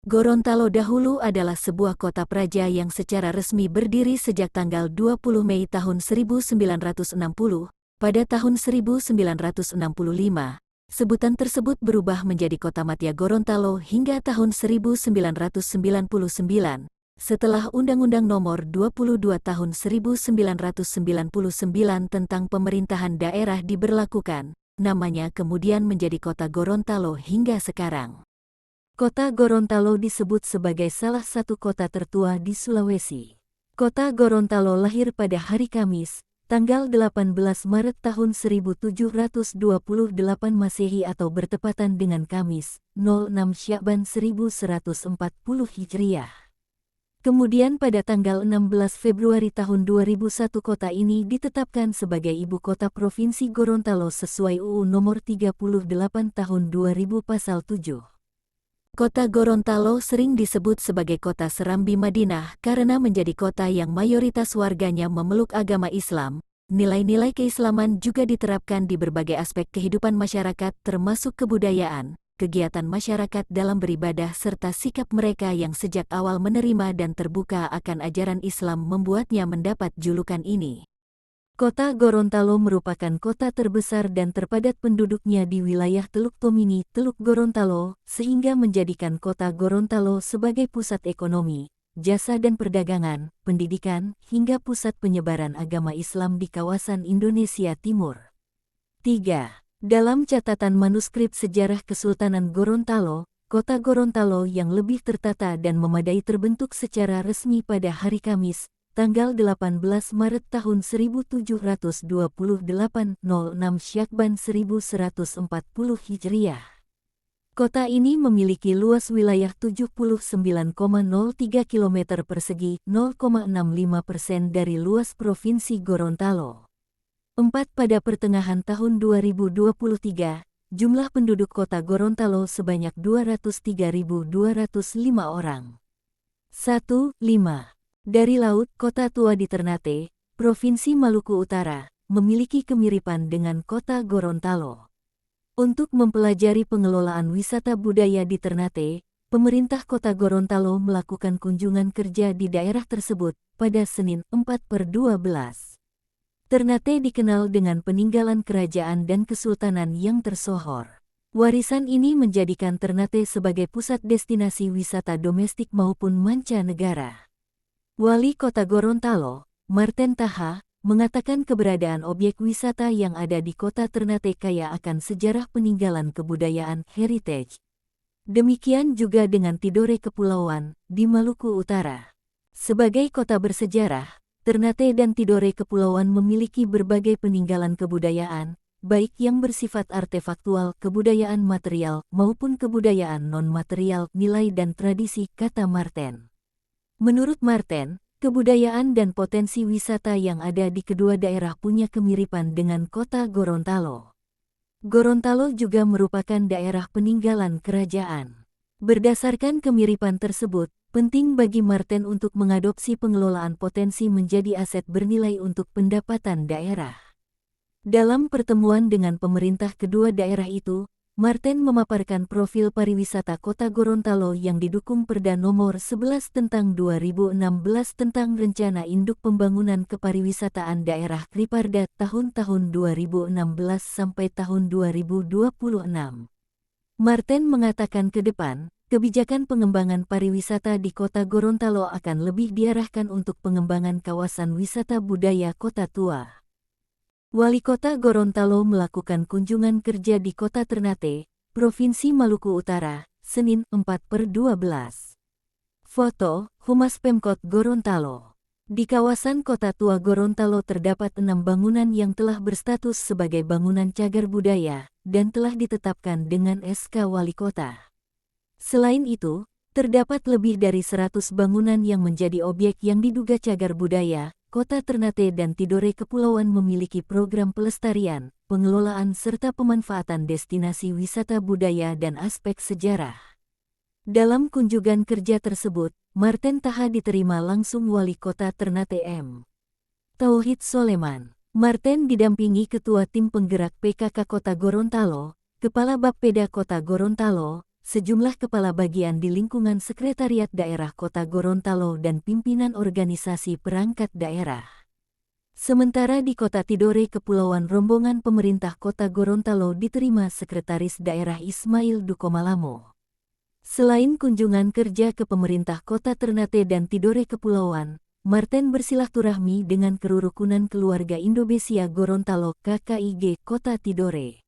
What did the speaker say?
Gorontalo dahulu adalah sebuah kota praja yang secara resmi berdiri sejak tanggal 20 Mei tahun 1960. Pada tahun 1965, sebutan tersebut berubah menjadi Kota Madya Gorontalo hingga tahun 1999, setelah Undang-Undang Nomor 22 Tahun 1999 tentang Pemerintahan Daerah diberlakukan. Namanya kemudian menjadi Kota Gorontalo hingga sekarang. Kota Gorontalo disebut sebagai salah satu kota tertua di Sulawesi. Kota Gorontalo lahir pada hari Kamis, tanggal 18 Maret tahun 1728 Masehi atau bertepatan dengan Kamis, 06 Sya'ban 1140 Hijriah. Kemudian pada tanggal 16 Februari tahun 2001 kota ini ditetapkan sebagai ibu kota Provinsi Gorontalo sesuai UU Nomor 38 Tahun 2000 Pasal 7. Kota Gorontalo sering disebut sebagai kota Serambi Madinah karena menjadi kota yang mayoritas warganya memeluk agama Islam. Nilai-nilai keislaman juga diterapkan di berbagai aspek kehidupan masyarakat termasuk kebudayaan, kegiatan masyarakat dalam beribadah serta sikap mereka yang sejak awal menerima dan terbuka akan ajaran Islam membuatnya mendapat julukan ini. Kota Gorontalo merupakan kota terbesar dan terpadat penduduknya di wilayah Teluk Tomini, Teluk Gorontalo, sehingga menjadikan kota Gorontalo sebagai pusat ekonomi, jasa dan perdagangan, pendidikan, hingga pusat penyebaran agama Islam di kawasan Indonesia Timur. 3. Dalam catatan manuskrip sejarah Kesultanan Gorontalo, kota Gorontalo yang lebih tertata dan memadai terbentuk secara resmi pada hari Kamis, tanggal 18 Maret tahun 1728, 06 Sya'ban 1140 Hijriah. Kota ini memiliki luas wilayah 79,03 km persegi, 0,65% dari luas Provinsi Gorontalo. 4. Pada pertengahan tahun 2023, jumlah penduduk kota Gorontalo sebanyak 203.205 orang. 1. 5. Dari laut, kota tua di Ternate, Provinsi Maluku Utara, memiliki kemiripan dengan kota Gorontalo. Untuk mempelajari pengelolaan wisata budaya di Ternate, pemerintah kota Gorontalo melakukan kunjungan kerja di daerah tersebut pada Senin 4/12. Ternate dikenal dengan peninggalan kerajaan dan kesultanan yang tersohor. Warisan ini menjadikan Ternate sebagai pusat destinasi wisata domestik maupun mancanegara. Wali Kota Gorontalo, Marten Taha, mengatakan keberadaan objek wisata yang ada di kota Ternate kaya akan sejarah peninggalan kebudayaan heritage. Demikian juga dengan Tidore Kepulauan, di Maluku Utara. Sebagai kota bersejarah, Ternate dan Tidore Kepulauan memiliki berbagai peninggalan kebudayaan, baik yang bersifat artefaktual, kebudayaan material, maupun kebudayaan non-material, nilai dan tradisi, kata Marten. Menurut Marten, kebudayaan dan potensi wisata yang ada di kedua daerah punya kemiripan dengan kota Gorontalo. Gorontalo juga merupakan daerah peninggalan kerajaan. Berdasarkan kemiripan tersebut, penting bagi Marten untuk mengadopsi pengelolaan potensi menjadi aset bernilai untuk pendapatan daerah. Dalam pertemuan dengan pemerintah kedua daerah itu, Marten memaparkan profil pariwisata kota Gorontalo yang didukung Perda Nomor 11 tentang 2016 tentang Rencana Induk Pembangunan Kepariwisataan Daerah Kriparda tahun-tahun 2016 sampai tahun 2026. Marten mengatakan ke depan, kebijakan pengembangan pariwisata di kota Gorontalo akan lebih diarahkan untuk pengembangan kawasan wisata budaya kota tua. Wali Kota Gorontalo melakukan kunjungan kerja di kota Ternate, Provinsi Maluku Utara, Senin 4/12. Foto, Humas Pemkot Gorontalo. Di kawasan Kota Tua Gorontalo terdapat 6 bangunan yang telah berstatus sebagai bangunan cagar budaya, dan telah ditetapkan dengan SK Wali Kota. Selain itu, terdapat lebih dari 100 bangunan yang menjadi objek yang diduga cagar budaya. Kota Ternate dan Tidore Kepulauan memiliki program pelestarian, pengelolaan serta pemanfaatan destinasi wisata budaya dan aspek sejarah. Dalam kunjungan kerja tersebut, Marten Taha diterima langsung Wali Kota Ternate M. Tauhid Soleman. Marten didampingi Ketua Tim Penggerak PKK Kota Gorontalo, Kepala Bapeda Kota Gorontalo, sejumlah kepala bagian di lingkungan Sekretariat Daerah Kota Gorontalo dan pimpinan organisasi perangkat daerah. Sementara di Kota Tidore Kepulauan, rombongan pemerintah Kota Gorontalo diterima Sekretaris Daerah Ismail Dukomalamo. Selain kunjungan kerja ke pemerintah Kota Ternate dan Tidore Kepulauan, Marten bersilaturahmi dengan Kerukunan Keluarga Indonesia Gorontalo KKIG Kota Tidore.